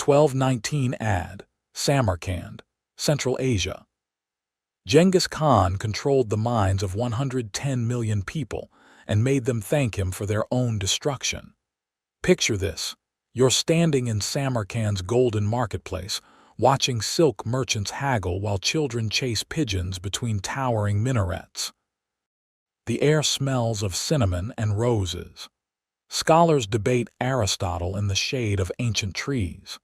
1219 AD, Samarkand, Central Asia. Genghis Khan controlled the minds of 110 million people and made them thank him for their own destruction. Picture this. You're standing in Samarkand's golden marketplace, watching silk merchants haggle while children chase pigeons between towering minarets. The air smells of cinnamon and roses. Scholars debate Aristotle in the shade of ancient trees.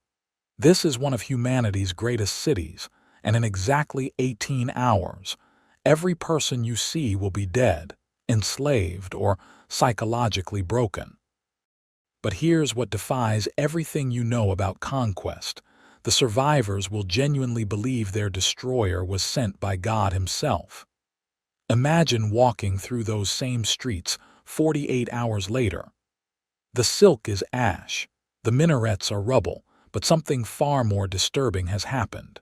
This is one of humanity's greatest cities, and in exactly 18 hours, every person you see will be dead, enslaved, or psychologically broken. But here's what defies everything you know about conquest. The survivors will genuinely believe their destroyer was sent by God himself. Imagine walking through those same streets 48 hours later. The silk is ash, the minarets are rubble, but something far more disturbing has happened.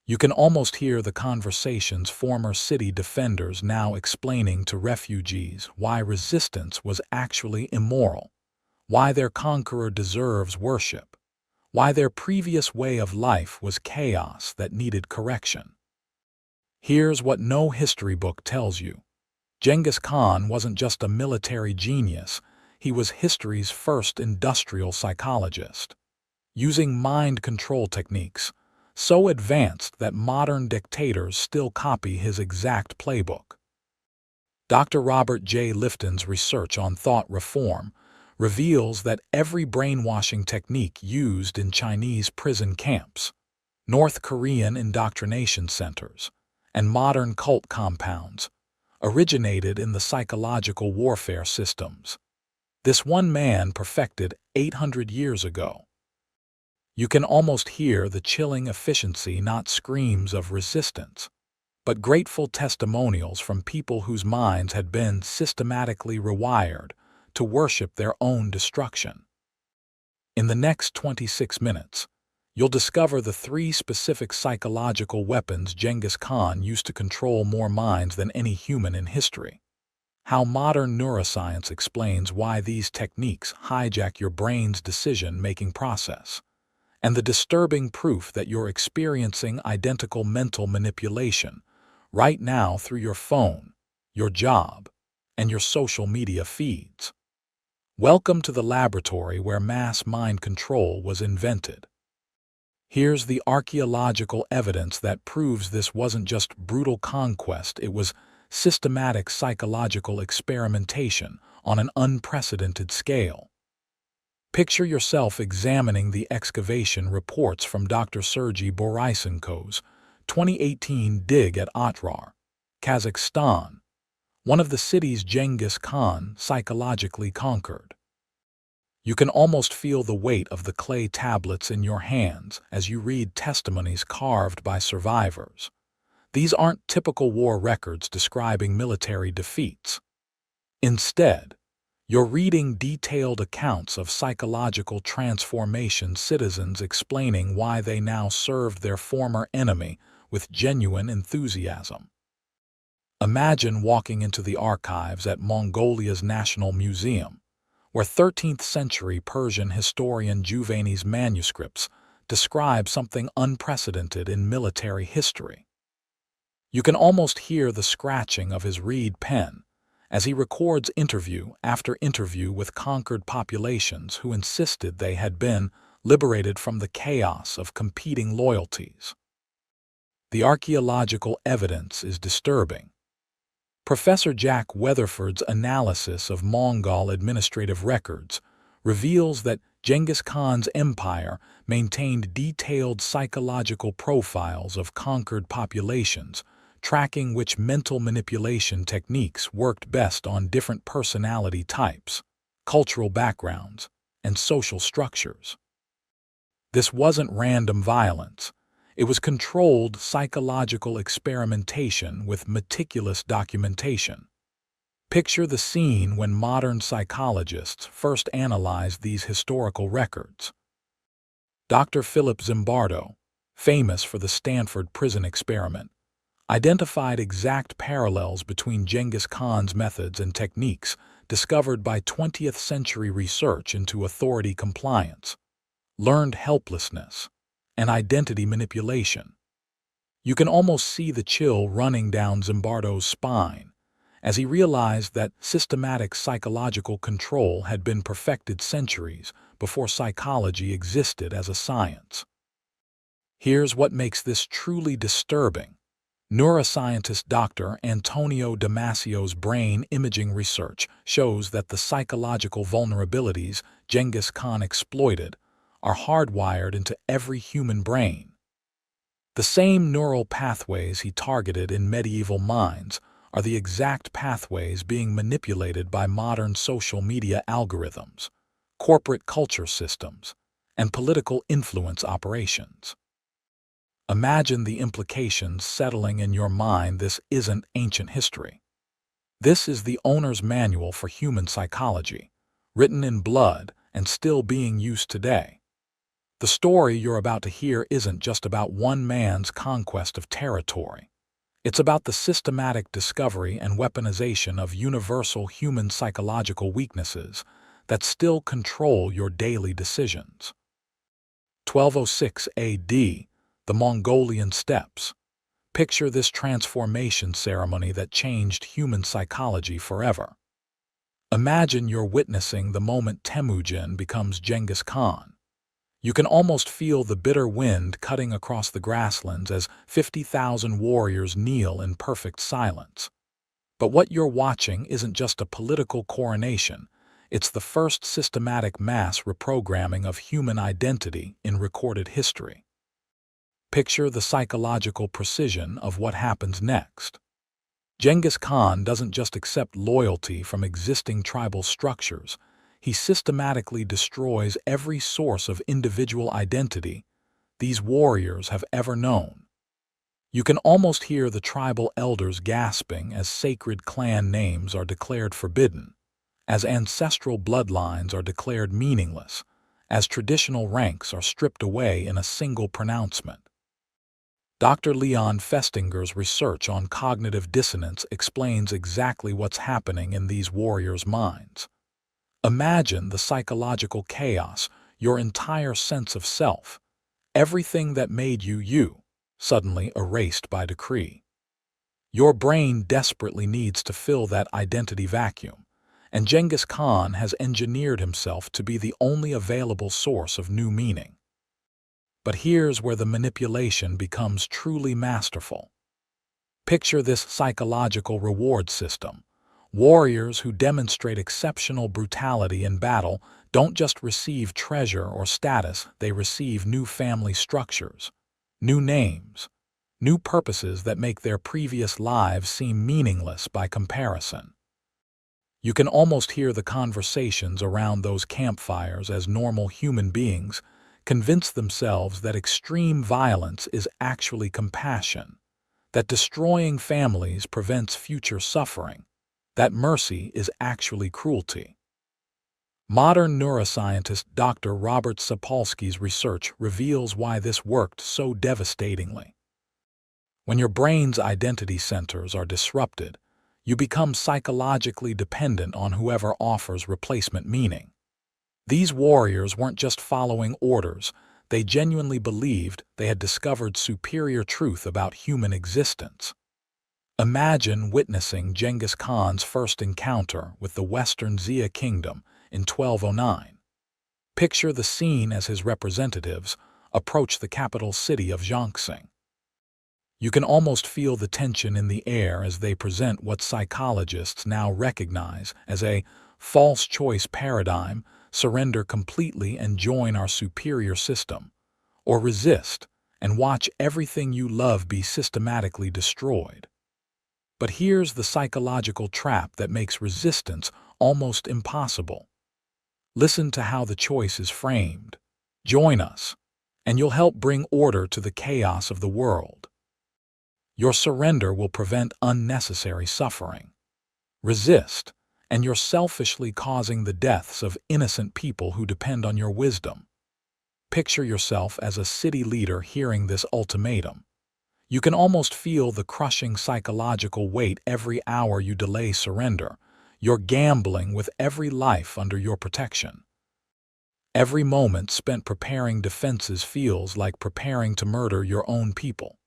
You can almost hear the conversations former city defenders now explaining to refugees why resistance was actually immoral, why their conqueror deserves worship, why their previous way of life was chaos that needed correction. Here's what no history book tells you. Genghis Khan wasn't just a military genius, he was history's first industrial psychologist. Using mind control techniques, so advanced that modern dictators still copy his exact playbook. Dr. Robert J. Lifton's research on thought reform reveals that every brainwashing technique used in Chinese prison camps, North Korean indoctrination centers, and modern cult compounds originated in the psychological warfare systems this one man perfected 800 years ago. You can almost hear the chilling efficiency, not screams of resistance, but grateful testimonials from people whose minds had been systematically rewired to worship their own destruction. In the next 26 minutes, you'll discover the 3 specific psychological weapons Genghis Khan used to control more minds than any human in history. How modern neuroscience explains why these techniques hijack your brain's decision-making process, and the disturbing proof that you're experiencing identical mental manipulation right now through your phone, your job, and your social media feeds. Welcome to the laboratory where mass mind control was invented. Here's the archaeological evidence that proves this wasn't just brutal conquest, it was systematic psychological experimentation on an unprecedented scale. Picture yourself examining the excavation reports from Dr. Sergei Borysenko's 2018 dig at Otrar, Kazakhstan, one of the cities Genghis Khan psychologically conquered. You can almost feel the weight of the clay tablets in your hands as you read testimonies carved by survivors. These aren't typical war records describing military defeats. Instead, you're reading detailed accounts of psychological transformation, citizens explaining why they now served their former enemy with genuine enthusiasm. Imagine walking into the archives at Mongolia's National Museum, where 13th-century Persian historian Juvayni's manuscripts describe something unprecedented in military history. You can almost hear the scratching of his reed pen as he records interview after interview with conquered populations who insisted they had been liberated from the chaos of competing loyalties. The archaeological evidence is disturbing. Professor Jack Weatherford's analysis of Mongol administrative records reveals that Genghis Khan's empire maintained detailed psychological profiles of conquered populations, tracking which mental manipulation techniques worked best on different personality types, cultural backgrounds, and social structures. This wasn't random violence. It was controlled psychological experimentation with meticulous documentation. Picture the scene when modern psychologists first analyzed these historical records. Dr. Philip Zimbardo, famous for the Stanford prison experiment, identified exact parallels between Genghis Khan's methods and techniques discovered by 20th-century research into authority compliance, learned helplessness, and identity manipulation. You can almost see the chill running down Zimbardo's spine as he realized that systematic psychological control had been perfected centuries before psychology existed as a science. Here's what makes this truly disturbing. Neuroscientist Dr. Antonio Damasio's brain imaging research shows that the psychological vulnerabilities Genghis Khan exploited are hardwired into every human brain. The same neural pathways he targeted in medieval minds are the exact pathways being manipulated by modern social media algorithms, corporate culture systems, and political influence operations. Imagine the implications settling in your mind. This isn't ancient history. This is the owner's manual for human psychology, written in blood and still being used today. The story you're about to hear isn't just about one man's conquest of territory. It's about the systematic discovery and weaponization of universal human psychological weaknesses that still control your daily decisions. 1206 AD, the Mongolian steppes. Picture this transformation ceremony that changed human psychology forever. Imagine you're witnessing the moment Temujin becomes Genghis Khan. You can almost feel the bitter wind cutting across the grasslands as 50,000 warriors kneel in perfect silence. But what you're watching isn't just a political coronation. It's the first systematic mass reprogramming of human identity in recorded history. Picture the psychological precision of what happens next. Genghis Khan doesn't just accept loyalty from existing tribal structures. He systematically destroys every source of individual identity these warriors have ever known. You can almost hear the tribal elders gasping as sacred clan names are declared forbidden, as ancestral bloodlines are declared meaningless, as traditional ranks are stripped away in a single pronouncement. Dr. Leon Festinger's research on cognitive dissonance explains exactly what's happening in these warriors' minds. Imagine the psychological chaos, your entire sense of self, everything that made you you, suddenly erased by decree. Your brain desperately needs to fill that identity vacuum, and Genghis Khan has engineered himself to be the only available source of new meaning. But here's where the manipulation becomes truly masterful. Picture this psychological reward system. Warriors who demonstrate exceptional brutality in battle don't just receive treasure or status, they receive new family structures, new names, new purposes that make their previous lives seem meaningless by comparison. You can almost hear the conversations around those campfires as normal human beings convince themselves that extreme violence is actually compassion, that destroying families prevents future suffering, that mercy is actually cruelty. Modern neuroscientist Dr. Robert Sapolsky's research reveals why this worked so devastatingly. When your brain's identity centers are disrupted, you become psychologically dependent on whoever offers replacement meaning. These warriors weren't just following orders, they genuinely believed they had discovered superior truth about human existence. Imagine witnessing Genghis Khan's first encounter with the Western Xia kingdom in 1209. Picture the scene as his representatives approach the capital city of Zhangxing. You can almost feel the tension in the air as they present what psychologists now recognize as a false choice paradigm: surrender completely and join our superior system, or resist and watch everything you love be systematically destroyed. But here's the psychological trap that makes resistance almost impossible. Listen to how the choice is framed. Join us, and you'll help bring order to the chaos of the world. Your surrender will prevent unnecessary suffering. Resist, and you're selfishly causing the deaths of innocent people who depend on your wisdom. Picture yourself as a city leader hearing this ultimatum. You can almost feel the crushing psychological weight every hour you delay surrender. You're gambling with every life under your protection. Every moment spent preparing defenses feels like preparing to murder your own people.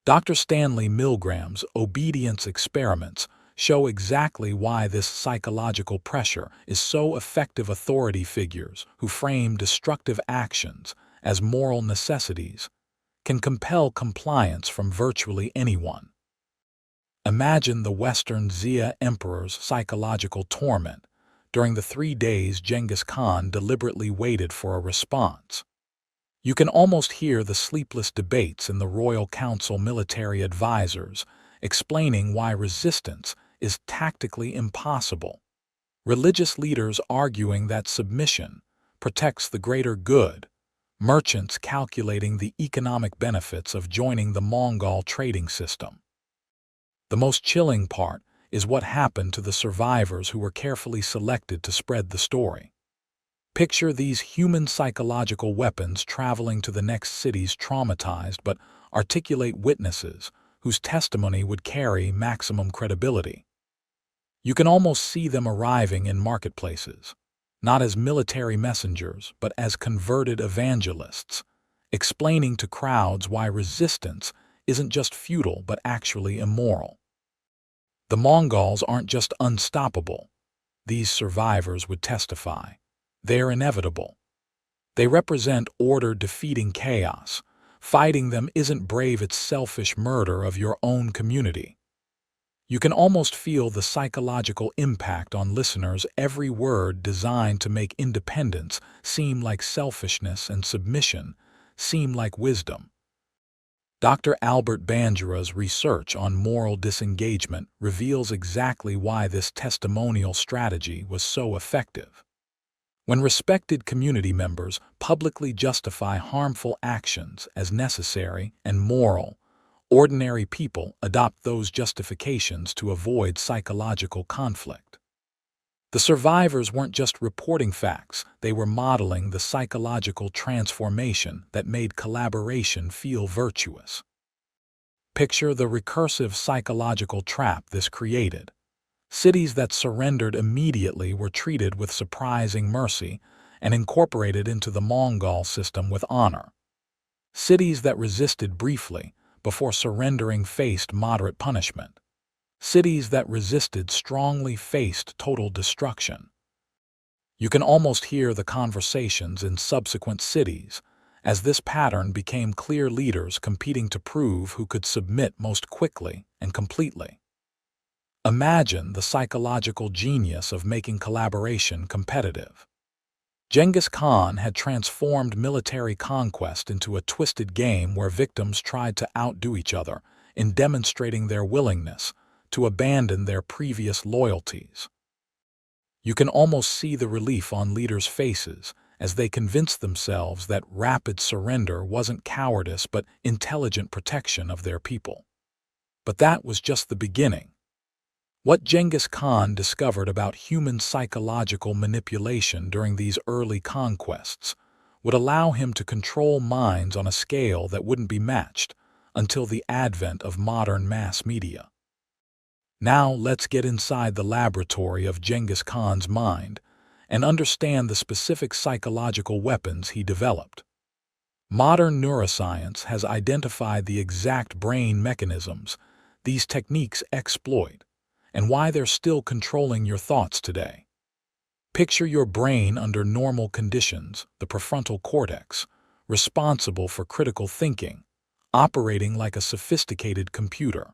Dr. Stanley Milgram's obedience experiments show exactly why this psychological pressure is so effective. Authority figures who frame destructive actions as moral necessities can compel compliance from virtually anyone. Imagine the Western Xia emperor's psychological torment during the 3 days Genghis Khan deliberately waited for a response. You can almost hear the sleepless debates in the royal council. Military advisors explaining why resistance is tactically impossible. Religious leaders arguing that submission protects the greater good. Merchants calculating the economic benefits of joining the Mongol trading system. The most chilling part is what happened to the survivors who were carefully selected to spread the story. Picture these human psychological weapons traveling to the next cities, traumatized but articulate witnesses whose testimony would carry maximum credibility. You can almost see them arriving in marketplaces, not as military messengers but as converted evangelists, explaining to crowds why resistance isn't just futile but actually immoral. The Mongols aren't just unstoppable, these survivors would testify. They're inevitable. They represent order defeating chaos. Fighting them isn't brave, it's selfish murder of your own community. You can almost feel the psychological impact on listeners, every word designed to make independence seem like selfishness and submission seem like wisdom. Dr. Albert Bandura's research on moral disengagement reveals exactly why this testimonial strategy was so effective. When respected community members publicly justify harmful actions as necessary and moral, ordinary people adopt those justifications to avoid psychological conflict. The survivors weren't just reporting facts, they were modeling the psychological transformation that made collaboration feel virtuous. Picture the recursive psychological trap this created. Cities that surrendered immediately were treated with surprising mercy and incorporated into the Mongol system with honor. Cities that resisted briefly before surrendering faced moderate punishment. Cities that resisted strongly faced total destruction. You can almost hear the conversations in subsequent cities as this pattern became clear, leaders competing to prove who could submit most quickly and completely. Imagine the psychological genius of making collaboration competitive. Genghis Khan had transformed military conquest into a twisted game where victims tried to outdo each other in demonstrating their willingness to abandon their previous loyalties. You can almost see the relief on leaders' faces as they convinced themselves that rapid surrender wasn't cowardice but intelligent protection of their people. But that was just the beginning. What Genghis Khan discovered about human psychological manipulation during these early conquests would allow him to control minds on a scale that wouldn't be matched until the advent of modern mass media. Now let's get inside the laboratory of Genghis Khan's mind and understand the specific psychological weapons he developed. Modern neuroscience has identified the exact brain mechanisms these techniques exploit and why they're still controlling your thoughts today. Picture your brain under normal conditions, the prefrontal cortex, responsible for critical thinking, operating like a sophisticated computer.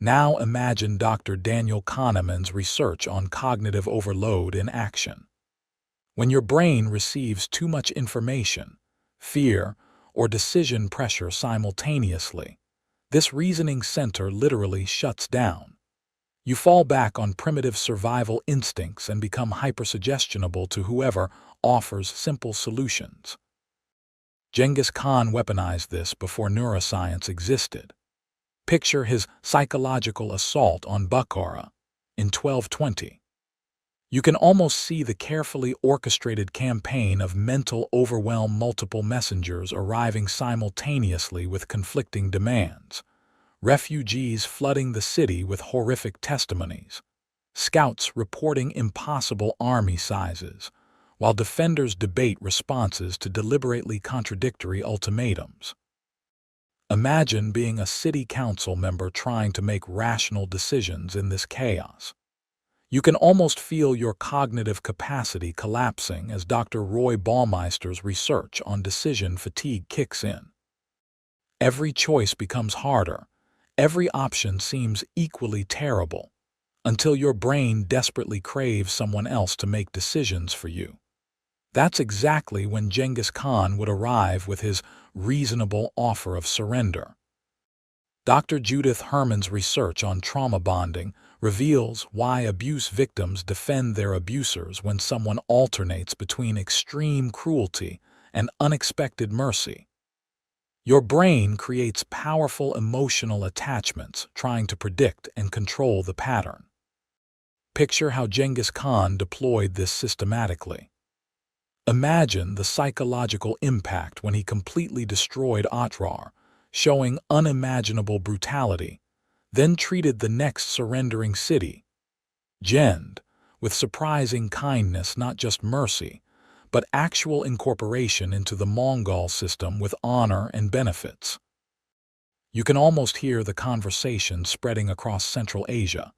Now imagine Dr. Daniel Kahneman's research on cognitive overload in action. When your brain receives too much information, fear, or decision pressure simultaneously, this reasoning center literally shuts down. You fall back on primitive survival instincts and become hypersuggestible to whoever offers simple solutions. Genghis Khan weaponized this before neuroscience existed. Picture his psychological assault on Bukhara in 1220. You can almost see the carefully orchestrated campaign of mental overwhelm, multiple messengers arriving simultaneously with conflicting demands. Refugees flooding the city with horrific testimonies, scouts reporting impossible army sizes, while defenders debate responses to deliberately contradictory ultimatums. Imagine being a city council member trying to make rational decisions in this chaos. You can almost feel your cognitive capacity collapsing as Dr. Roy Baumeister's research on decision fatigue kicks in. Every choice becomes harder. Every option seems equally terrible, until your brain desperately craves someone else to make decisions for you. That's exactly when Genghis Khan would arrive with his reasonable offer of surrender. Dr. Judith Herman's research on trauma bonding reveals why abuse victims defend their abusers when someone alternates between extreme cruelty and unexpected mercy. Your brain creates powerful emotional attachments trying to predict and control the pattern. Picture how Genghis Khan deployed this systematically. Imagine the psychological impact when he completely destroyed Otrar, showing unimaginable brutality, then treated the next surrendering city, Gend, with surprising kindness, not just mercy, but actual incorporation into the Mongol system with honor and benefits. You can almost hear the conversation spreading across Central Asia.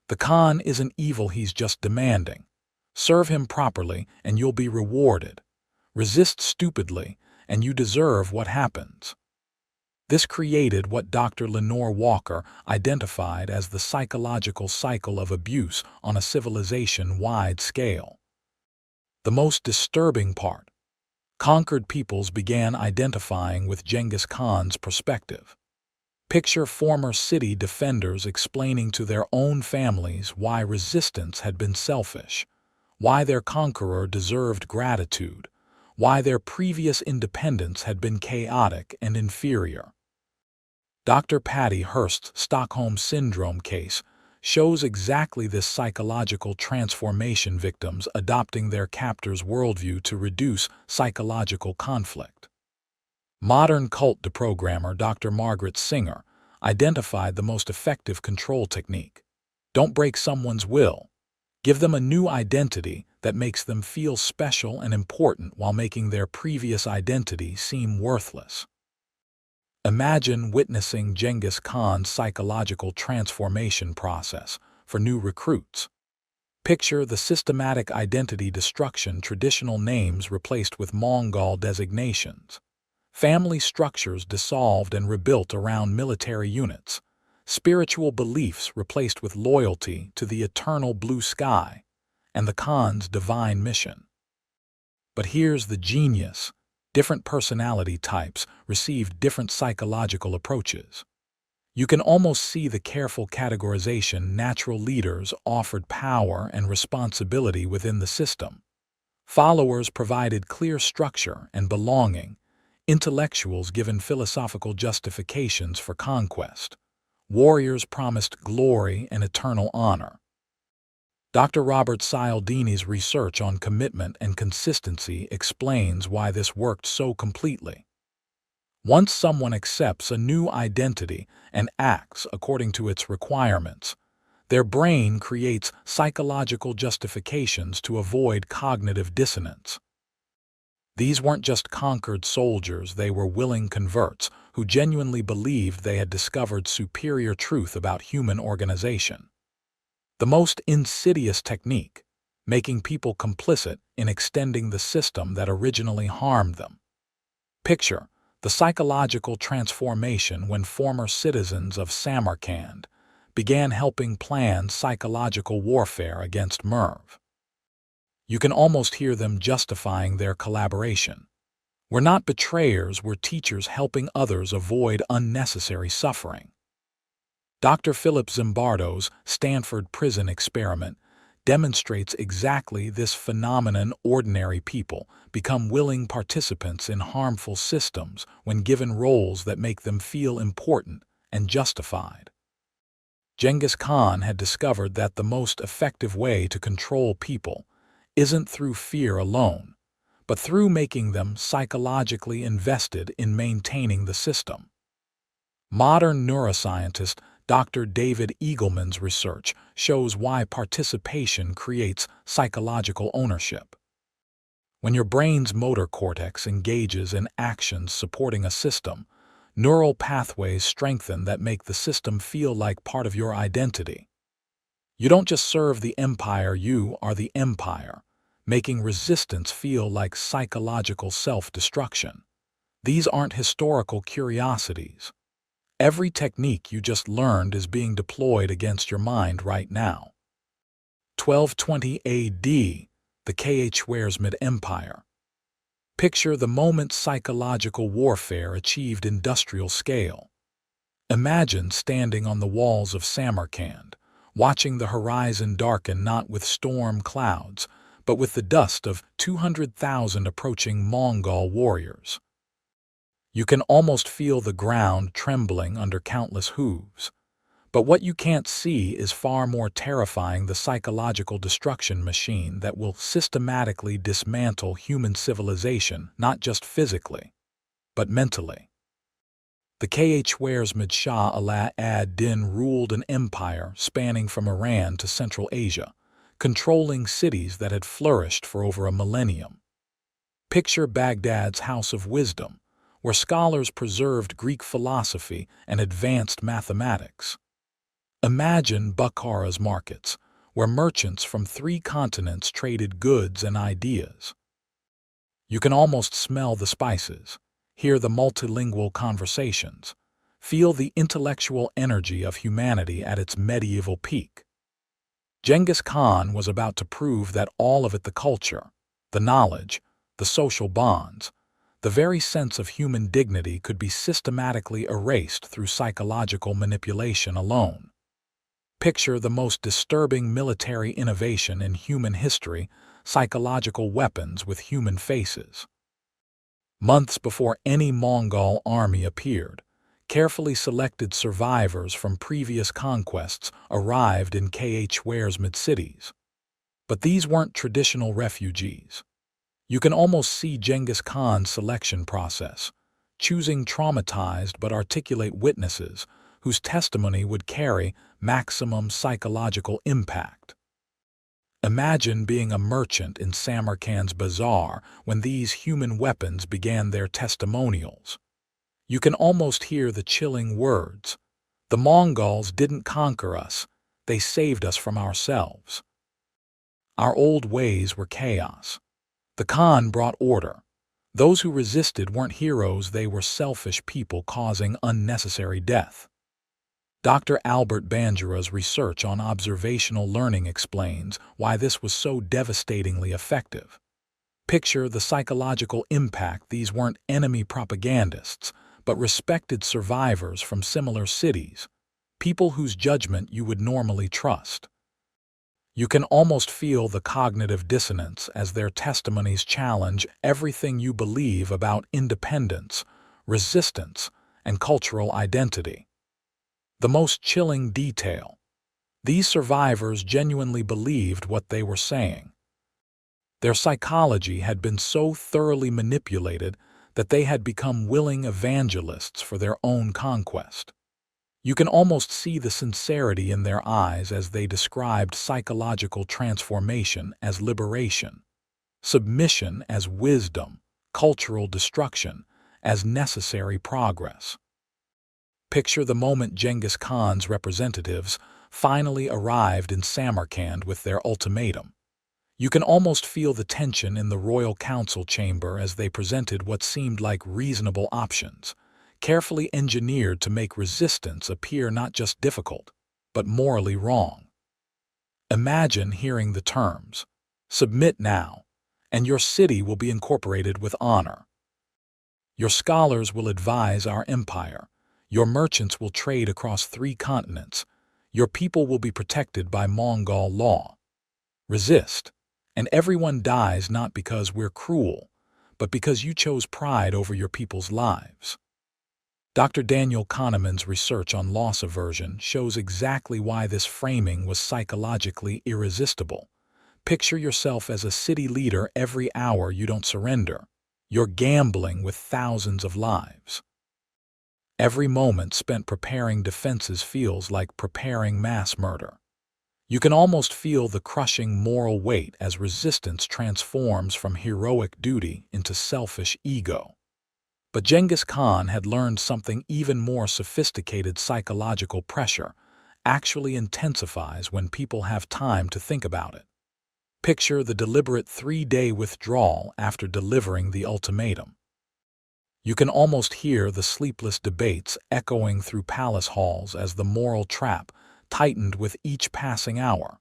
The Khan isn't evil, he's just demanding. Serve him properly and you'll be rewarded. Resist stupidly and you deserve what happens. This created what Dr. Lenore Walker identified as the psychological cycle of abuse on a civilization-wide scale. The most disturbing part: conquered peoples began identifying with Genghis Khan's perspective. Picture former city defenders explaining to their own families why resistance had been selfish, why their conqueror deserved gratitude, why their previous independence had been chaotic and inferior. Dr. Patty Hearst's Stockholm Syndrome case shows exactly this psychological transformation, victims adopting their captor's worldview to reduce psychological conflict. Modern cult deprogrammer Dr. Margaret Singer identified the most effective control technique. Don't break someone's will. Give them a new identity that makes them feel special and important while making their previous identity seem worthless. Imagine witnessing Genghis Khan's psychological transformation process for new recruits. Picture the systematic identity destruction: traditional names replaced with Mongol designations, family structures dissolved and rebuilt around military units, spiritual beliefs replaced with loyalty to the eternal blue sky and the Khan's divine mission. But here's the genius: different personality types received different psychological approaches. You can almost see the careful categorization. Natural leaders offered power and responsibility within the system. Followers provided clear structure and belonging. Intellectuals given philosophical justifications for conquest. Warriors promised glory and eternal honor. Dr. Robert Cialdini's research on commitment and consistency explains why this worked so completely. Once someone accepts a new identity and acts according to its requirements, their brain creates psychological justifications to avoid cognitive dissonance. These weren't just conquered soldiers, they were willing converts who genuinely believed they had discovered superior truth about human organization. The most insidious technique, making people complicit in extending the system that originally harmed them. Picture the psychological transformation when former citizens of Samarkand began helping plan psychological warfare against Merv. You can almost hear them justifying their collaboration. We're not betrayers, we're teachers helping others avoid unnecessary suffering. Dr. Philip Zimbardo's Stanford prison experiment demonstrates exactly this phenomenon. Ordinary people become willing participants in harmful systems when given roles that make them feel important and justified. Genghis Khan had discovered that the most effective way to control people isn't through fear alone, but through making them psychologically invested in maintaining the system. Modern neuroscientist Dr. David Eagleman's research shows why participation creates psychological ownership. When your brain's motor cortex engages in actions supporting a system, neural pathways strengthen that make the system feel like part of your identity. You don't just serve the empire, you are the empire, making resistance feel like psychological self-destruction. These aren't historical curiosities. Every technique you just learned is being deployed against your mind right now. 1220 AD, the Khwarezmid Empire. Picture the moment psychological warfare achieved industrial scale. Imagine standing on the walls of Samarkand, watching the horizon darken not with storm clouds, but with the dust of 200,000 approaching Mongol warriors. You can almost feel the ground trembling under countless hooves. But what you can't see is far more terrifying: the psychological destruction machine that will systematically dismantle human civilization, not just physically, but mentally. The Khwarezmid Shah Ala ad-Din ruled an empire spanning from Iran to Central Asia, controlling cities that had flourished for over a millennium. Picture Baghdad's House of Wisdom, where scholars preserved Greek philosophy and advanced mathematics. Imagine Bukhara's markets, where merchants from 3 continents traded goods and ideas. You can almost smell the spices, hear the multilingual conversations, feel the intellectual energy of humanity at its medieval peak. Genghis Khan was about to prove that all of it, the culture, the knowledge, the social bonds, the very sense of human dignity, could be systematically erased through psychological manipulation alone. Picture the most disturbing military innovation in human history: psychological weapons with human faces. Months before any Mongol army appeared, carefully selected survivors from previous conquests arrived in Khwarezmid cities. But these weren't traditional refugees. You can almost see Genghis Khan's selection process, choosing traumatized but articulate witnesses whose testimony would carry maximum psychological impact. Imagine being a merchant in Samarkand's bazaar when these human weapons began their testimonials. You can almost hear the chilling words: "The Mongols didn't conquer us, they saved us from ourselves. Our old ways were chaos. The Khan brought order. Those who resisted weren't heroes, they were selfish people causing unnecessary death." Dr. Albert Bandura's research on observational learning explains why this was so devastatingly effective. Picture the psychological impact: these weren't enemy propagandists, but respected survivors from similar cities, people whose judgment you would normally trust. You can almost feel the cognitive dissonance as their testimonies challenge everything you believe about independence, resistance, and cultural identity. The most chilling detail: these survivors genuinely believed what they were saying. Their psychology had been so thoroughly manipulated that they had become willing evangelists for their own conquest. You can almost see the sincerity in their eyes as they described psychological transformation as liberation, submission as wisdom, cultural destruction as necessary progress. Picture the moment Genghis Khan's representatives finally arrived in Samarkand with their ultimatum. You can almost feel the tension in the royal council chamber as they presented what seemed like reasonable options, carefully engineered to make resistance appear not just difficult, but morally wrong. Imagine hearing the terms: "Submit now, and your city will be incorporated with honor. Your scholars will advise our empire. Your merchants will trade across 3 continents. Your people will be protected by Mongol law. Resist, and everyone dies not because we're cruel, but because you chose pride over your people's lives." Dr. Daniel Kahneman's research on loss aversion shows exactly why this framing was psychologically irresistible. Picture yourself as a city leader. Every hour you don't surrender, you're gambling with thousands of lives. Every moment spent preparing defenses feels like preparing mass murder. You can almost feel the crushing moral weight as resistance transforms from heroic duty into selfish ego. But Genghis Khan had learned something even more: sophisticated psychological pressure actually intensifies when people have time to think about it. Picture the deliberate 3-day withdrawal after delivering the ultimatum. You can almost hear the sleepless debates echoing through palace halls as the moral trap tightened with each passing hour.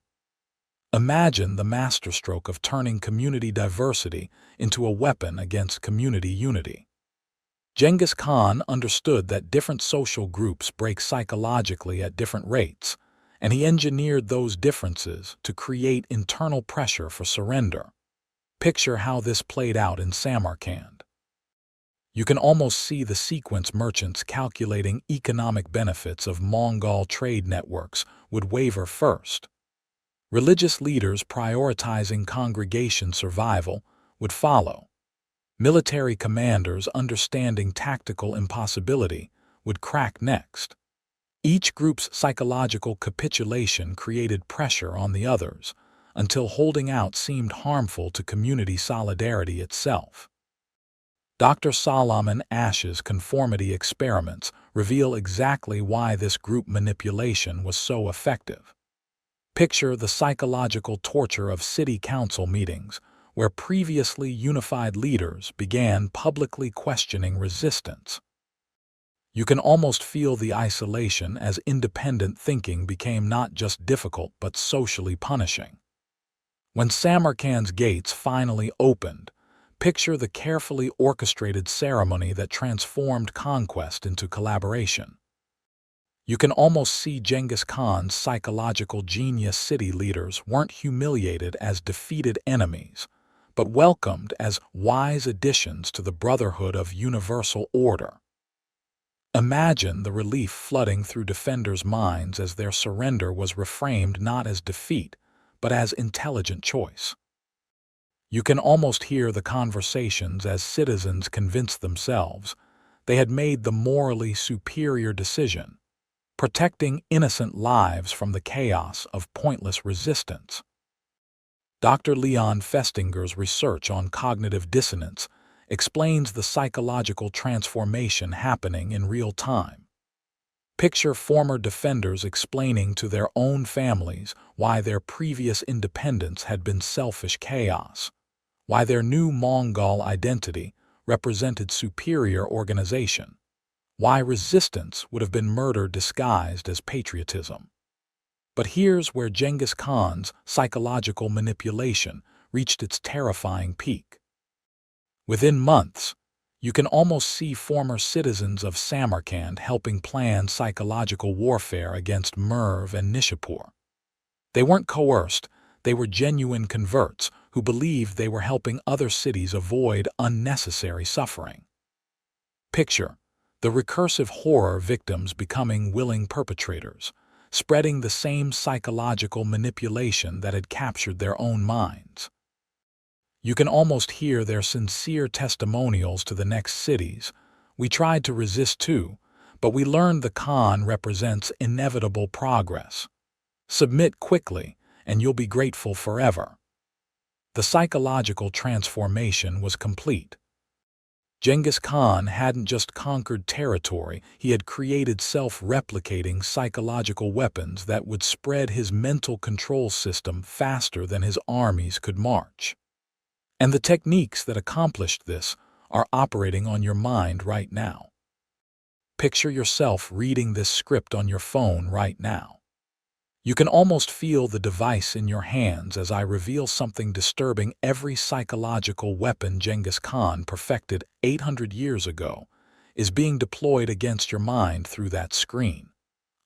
Imagine the masterstroke of turning community diversity into a weapon against community unity. Genghis Khan understood that different social groups break psychologically at different rates, and he engineered those differences to create internal pressure for surrender. Picture how this played out in Samarkand. You can almost see the sequence: merchants calculating economic benefits of Mongol trade networks would waver first. Religious leaders prioritizing congregation survival would follow. Military commanders understanding tactical impossibility would crack next. Each group's psychological capitulation created pressure on the others, until holding out seemed harmful to community solidarity itself. Dr. Solomon Asch's conformity experiments reveal exactly why this group manipulation was so effective. Picture the psychological torture of city council meetings, where previously unified leaders began publicly questioning resistance. You can almost feel the isolation as independent thinking became not just difficult but socially punishing. When Samarkand's gates finally opened, picture the carefully orchestrated ceremony that transformed conquest into collaboration. You can almost see Genghis Khan's psychological genius. City leaders weren't humiliated as defeated enemies, but welcomed as wise additions to the brotherhood of universal order. Imagine the relief flooding through defenders' minds as their surrender was reframed not as defeat, but as intelligent choice. You can almost hear the conversations as citizens convinced themselves they had made the morally superior decision, protecting innocent lives from the chaos of pointless resistance. Dr. Leon Festinger's research on cognitive dissonance explains the psychological transformation happening in real time. Picture former defenders explaining to their own families why their previous independence had been selfish chaos, why their new Mongol identity represented superior organization, why resistance would have been murder disguised as patriotism. But here's where Genghis Khan's psychological manipulation reached its terrifying peak. Within months, you can almost see former citizens of Samarkand helping plan psychological warfare against Merv and Nishapur. They weren't coerced, they were genuine converts who believed they were helping other cities avoid unnecessary suffering. Picture the recursive horror: victims becoming willing perpetrators, spreading the same psychological manipulation that had captured their own minds. You can almost hear their sincere testimonials to the next cities. We tried to resist too, but we learned the Khan represents inevitable progress. Submit quickly, and you'll be grateful forever. The psychological transformation was complete. Genghis Khan hadn't just conquered territory, he had created self-replicating psychological weapons that would spread his mental control system faster than his armies could march. And the techniques that accomplished this are operating on your mind right now. Picture yourself reading this script on your phone right now. You can almost feel the device in your hands as I reveal something disturbing: every psychological weapon Genghis Khan perfected 800 years ago is being deployed against your mind through that screen,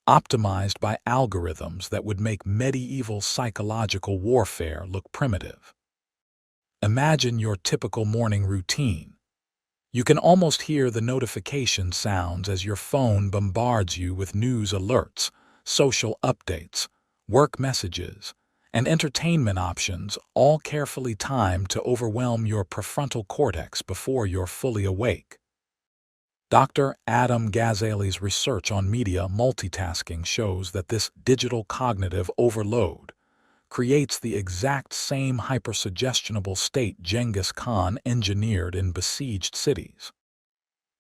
optimized by algorithms that would make medieval psychological warfare look primitive. Imagine your typical morning routine. You can almost hear the notification sounds as your phone bombards you with news alerts, social updates, work messages, and entertainment options, all carefully timed to overwhelm your prefrontal cortex before you're fully awake. Dr. Adam Gazzali's research on media multitasking shows that this digital cognitive overload creates the exact same hypersuggestionable state Genghis Khan engineered in besieged cities.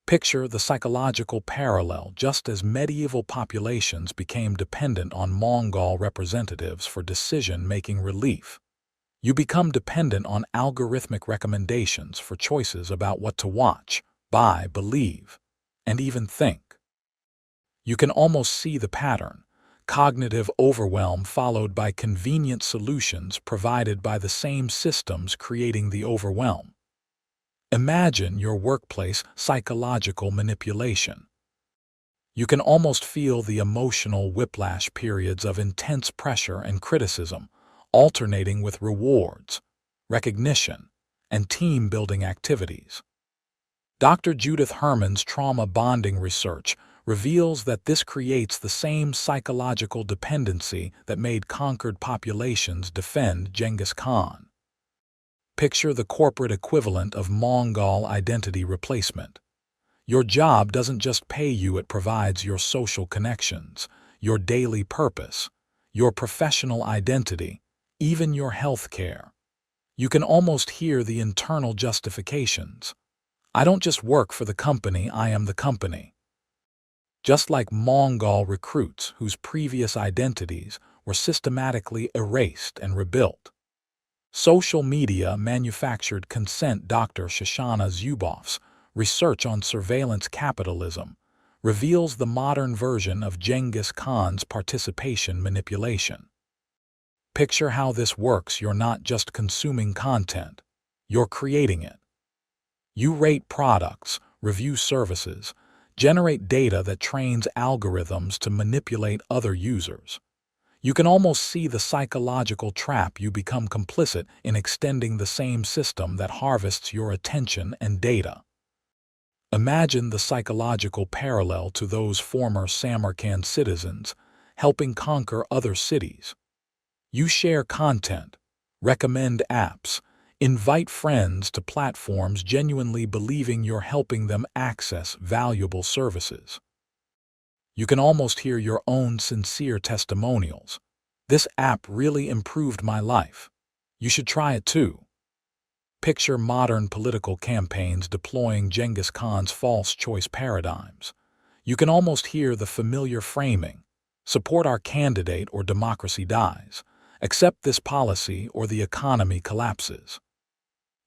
Picture the psychological parallel. Just as medieval populations became dependent on Mongol representatives for decision-making relief, you become dependent on algorithmic recommendations for choices about what to watch, buy, believe, and even think. You can almost see the pattern: cognitive overwhelm followed by convenient solutions provided by the same systems creating the overwhelm. Imagine your workplace psychological manipulation. You can almost feel the emotional whiplash periods of intense pressure and criticism, alternating with rewards, recognition, and team-building activities. Dr. Judith Herman's trauma bonding research reveals that this creates the same psychological dependency that made conquered populations defend Genghis Khan. Picture the corporate equivalent of Mongol identity replacement. Your job doesn't just pay you, it provides your social connections, your daily purpose, your professional identity, even your health care. You can almost hear the internal justifications. I don't just work for the company, I am the company. Just like Mongol recruits whose previous identities were systematically erased and rebuilt. Social media manufactured consent. Dr. Shoshana Zuboff's research on surveillance capitalism reveals the modern version of Genghis Khan's participation manipulation. Picture how this works. You're not just consuming content, you're creating it. You rate products, review services, generate data that trains algorithms to manipulate other users. You can almost see the psychological trap. You become complicit in extending the same system that harvests your attention and data. Imagine the psychological parallel to those former Samarkand citizens helping conquer other cities. You share content, recommend apps, invite friends to platforms genuinely believing you're helping them access valuable services. You can almost hear your own sincere testimonials. This app really improved my life. You should try it too. Picture modern political campaigns deploying Genghis Khan's false choice paradigms. You can almost hear the familiar framing: support our candidate or democracy dies, accept this policy or the economy collapses.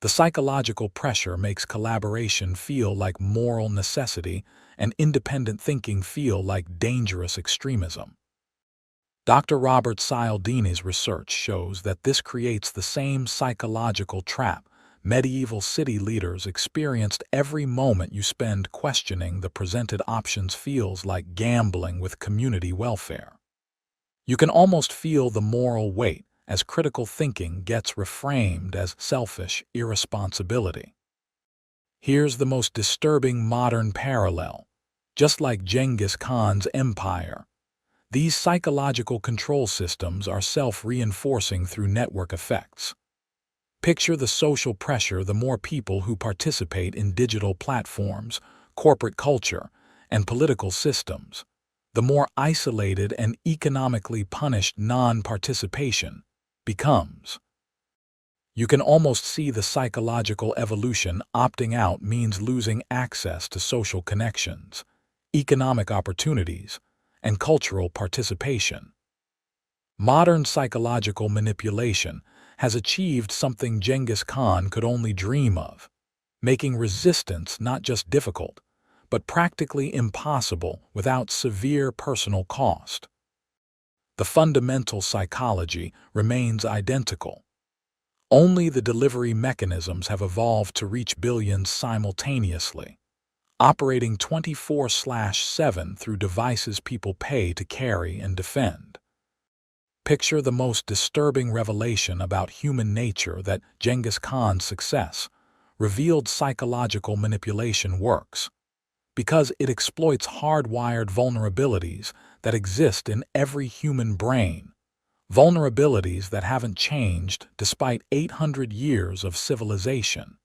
The psychological pressure makes collaboration feel like moral necessity and independent thinking feel like dangerous extremism. Dr. Robert Cialdini's research shows that this creates the same psychological trap medieval city leaders experienced. Every moment you spend questioning the presented options feels like gambling with community welfare. You can almost feel the moral weight as critical thinking gets reframed as selfish irresponsibility. Here's the most disturbing modern parallel. Just like Genghis Khan's empire, these psychological control systems are self-reinforcing through network effects. Picture the social pressure. The more people who participate in digital platforms, corporate culture, and political systems, the more isolated and economically punished non-participation becomes. You can almost see the psychological evolution. Opting out means losing access to social connections, economic opportunities, and cultural participation. Modern psychological manipulation has achieved something Genghis Khan could only dream of, making resistance not just difficult, but practically impossible without severe personal cost. The fundamental psychology remains identical. Only the delivery mechanisms have evolved to reach billions simultaneously, operating 24/7 through devices people pay to carry and defend. Picture the most disturbing revelation about human nature: that Genghis Khan's success revealed psychological manipulation works, because it exploits hardwired vulnerabilities that exist in every human brain, vulnerabilities that haven't changed despite 800 years of civilization,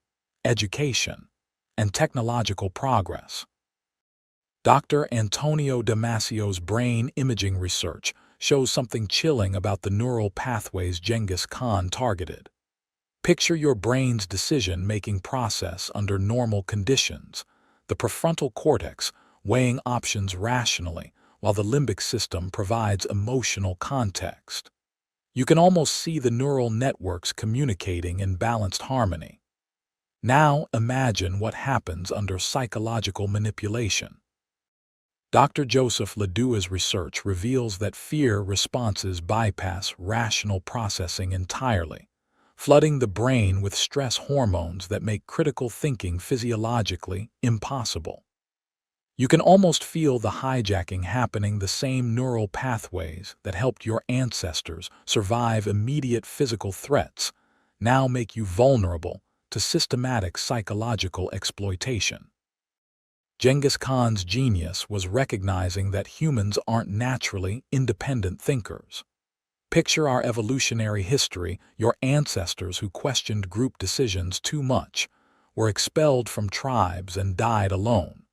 education, and technological progress. Dr. Antonio Damasio's brain imaging research shows something chilling about the neural pathways Genghis Khan targeted. Picture your brain's decision-making process under normal conditions, the prefrontal cortex weighing options rationally, while the limbic system provides emotional context. You can almost see the neural networks communicating in balanced harmony. Now imagine what happens under psychological manipulation. Dr. Joseph Ledoux's research reveals that fear responses bypass rational processing entirely, flooding the brain with stress hormones that make critical thinking physiologically impossible. You can almost feel the hijacking happening. The same neural pathways that helped your ancestors survive immediate physical threats now make you vulnerable to systematic psychological exploitation. Genghis Khan's genius was recognizing that humans aren't naturally independent thinkers. Picture our evolutionary history. Your ancestors who questioned group decisions too much were expelled from tribes and died alone.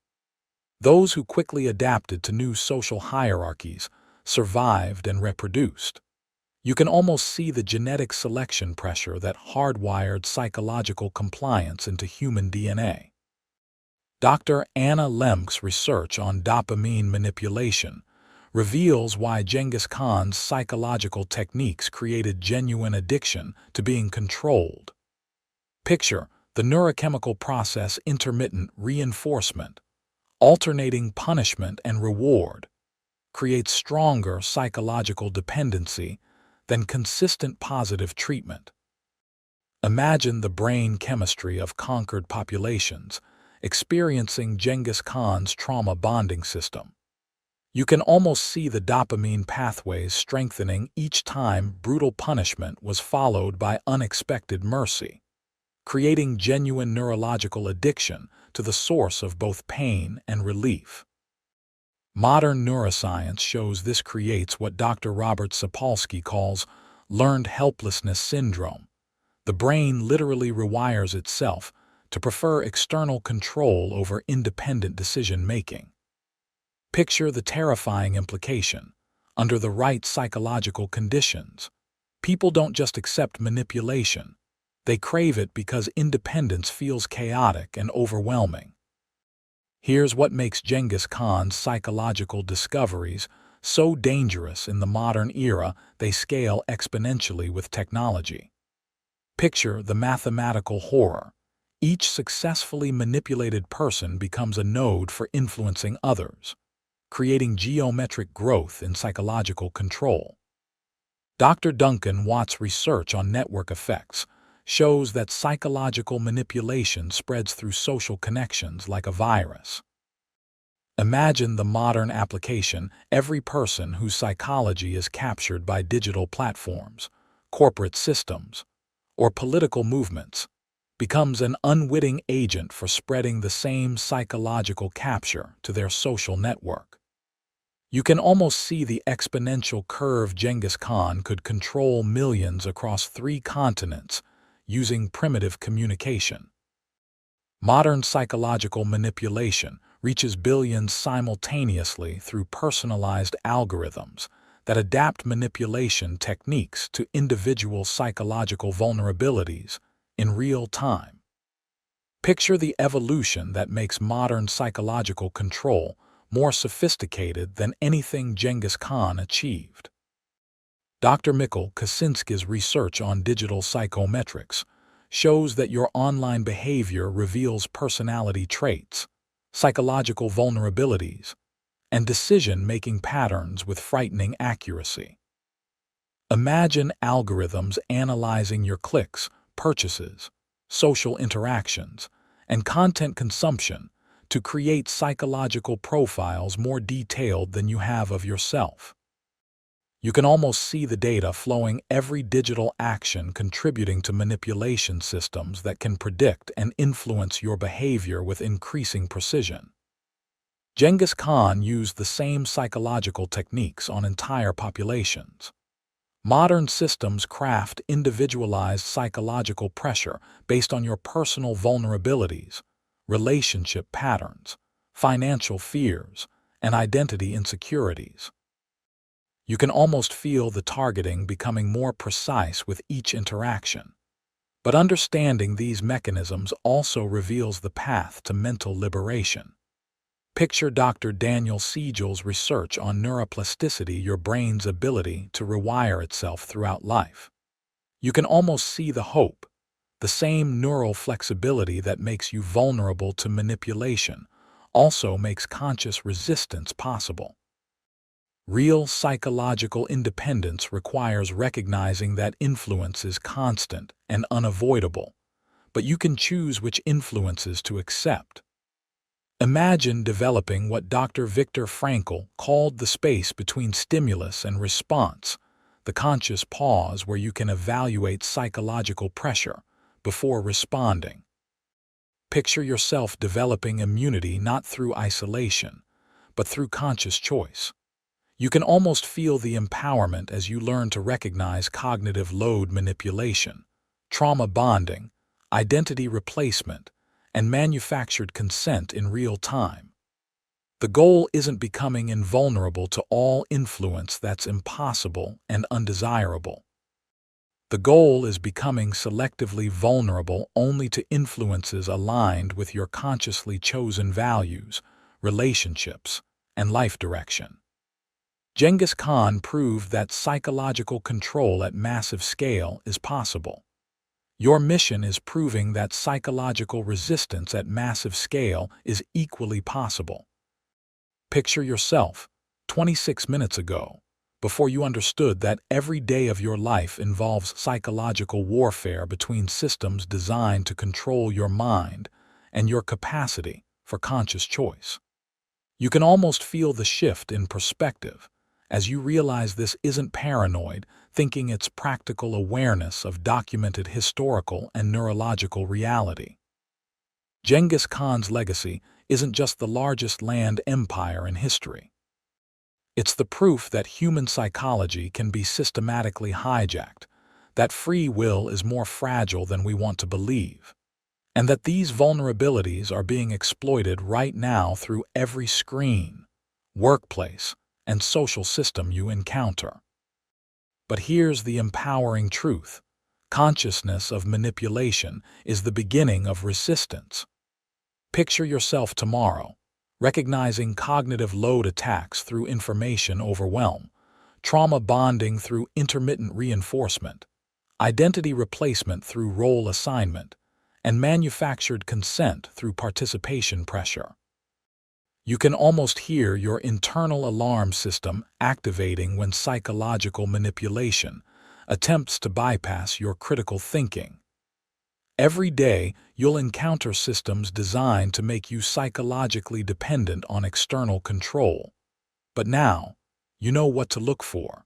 Those who quickly adapted to new social hierarchies survived and reproduced. You can almost see the genetic selection pressure that hardwired psychological compliance into human DNA. Dr. Anna Lemke's research on dopamine manipulation reveals why Genghis Khan's psychological techniques created genuine addiction to being controlled. Picture the neurochemical process: intermittent reinforcement, alternating punishment and reward, creates stronger psychological dependency than consistent positive treatment. Imagine the brain chemistry of conquered populations experiencing Genghis Khan's trauma bonding system. You can almost see the dopamine pathways strengthening each time brutal punishment was followed by unexpected mercy, creating genuine neurological addiction to the source of both pain and relief. Modern neuroscience shows this creates what Dr. Robert Sapolsky calls learned helplessness syndrome. The brain literally rewires itself to prefer external control over independent decision-making. Picture the terrifying implication. Under the right psychological conditions, people don't just accept manipulation. They crave it because independence feels chaotic and overwhelming. Here's what makes Genghis Khan's psychological discoveries so dangerous in the modern era: they scale exponentially with technology. Picture the mathematical horror. Each successfully manipulated person becomes a node for influencing others, creating geometric growth in psychological control. Dr. Duncan Watts' research on network effects shows that psychological manipulation spreads through social connections like a virus. Imagine the modern application: every person whose psychology is captured by digital platforms, corporate systems, or political movements becomes an unwitting agent for spreading the same psychological capture to their social network. You can almost see the exponential curve. Genghis Khan could control millions across 3 continents using primitive communication. Modern psychological manipulation reaches billions simultaneously through personalized algorithms that adapt manipulation techniques to individual psychological vulnerabilities in real time. Picture the evolution that makes modern psychological control more sophisticated than anything Genghis Khan achieved. Dr. Mikhail Kaczynski's research on digital psychometrics shows that your online behavior reveals personality traits, psychological vulnerabilities, and decision-making patterns with frightening accuracy. Imagine algorithms analyzing your clicks, purchases, social interactions, and content consumption to create psychological profiles more detailed than you have of yourself. You can almost see the data flowing: every digital action contributing to manipulation systems that can predict and influence your behavior with increasing precision. Genghis Khan used the same psychological techniques on entire populations. Modern systems craft individualized psychological pressure based on your personal vulnerabilities, relationship patterns, financial fears, and identity insecurities. You can almost feel the targeting becoming more precise with each interaction. But understanding these mechanisms also reveals the path to mental liberation. Picture Dr. Daniel Siegel's research on neuroplasticity, your brain's ability to rewire itself throughout life. You can almost see the hope. The same neural flexibility that makes you vulnerable to manipulation also makes conscious resistance possible. Real psychological independence requires recognizing that influence is constant and unavoidable, but you can choose which influences to accept. Imagine developing what Dr. Viktor Frankl called the space between stimulus and response, the conscious pause where you can evaluate psychological pressure before responding. Picture yourself developing immunity not through isolation, but through conscious choice. You can almost feel the empowerment as you learn to recognize cognitive load manipulation, trauma bonding, identity replacement, and manufactured consent in real time. The goal isn't becoming invulnerable to all influence that's impossible and undesirable. The goal is becoming selectively vulnerable only to influences aligned with your consciously chosen values, relationships, and life direction. Genghis Khan proved that psychological control at massive scale is possible. Your mission is proving that psychological resistance at massive scale is equally possible. Picture yourself 26 minutes ago, before you understood that every day of your life involves psychological warfare between systems designed to control your mind and your capacity for conscious choice. You can almost feel the shift in perspective as you realize this isn't paranoid thinking, it's practical awareness of documented historical and neurological reality. Genghis Khan's legacy isn't just the largest land empire in history. It's the proof that human psychology can be systematically hijacked, that free will is more fragile than we want to believe, and that these vulnerabilities are being exploited right now through every screen, workplace, and social system you encounter. But here's the empowering truth. Consciousness of manipulation is the beginning of resistance. Picture yourself tomorrow, recognizing cognitive load attacks through information overwhelm, trauma bonding through intermittent reinforcement, identity replacement through role assignment, and manufactured consent through participation pressure. You can almost hear your internal alarm system activating when psychological manipulation attempts to bypass your critical thinking. Every day, you'll encounter systems designed to make you psychologically dependent on external control. But now, you know what to look for.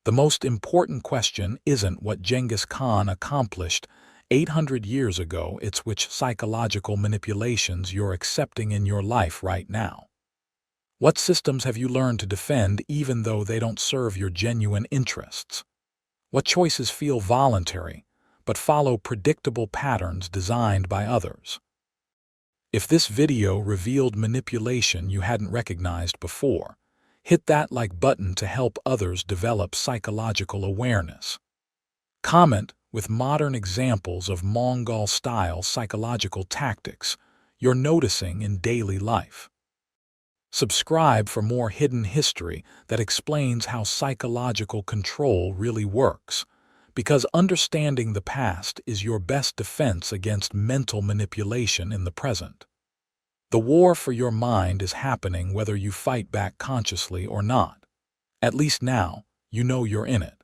The most important question isn't what Genghis Khan accomplished 800 years ago, it's which psychological manipulations you're accepting in your life right now. What systems have you learned to defend even though they don't serve your genuine interests? What choices feel voluntary but follow predictable patterns designed by others? If this video revealed manipulation you hadn't recognized before, hit that like button to help others develop psychological awareness. Comment with modern examples of Mongol-style psychological tactics you're noticing in daily life. Subscribe for more hidden history that explains how psychological control really works, because understanding the past is your best defense against mental manipulation in the present. The war for your mind is happening whether you fight back consciously or not. At least now, you know you're in it.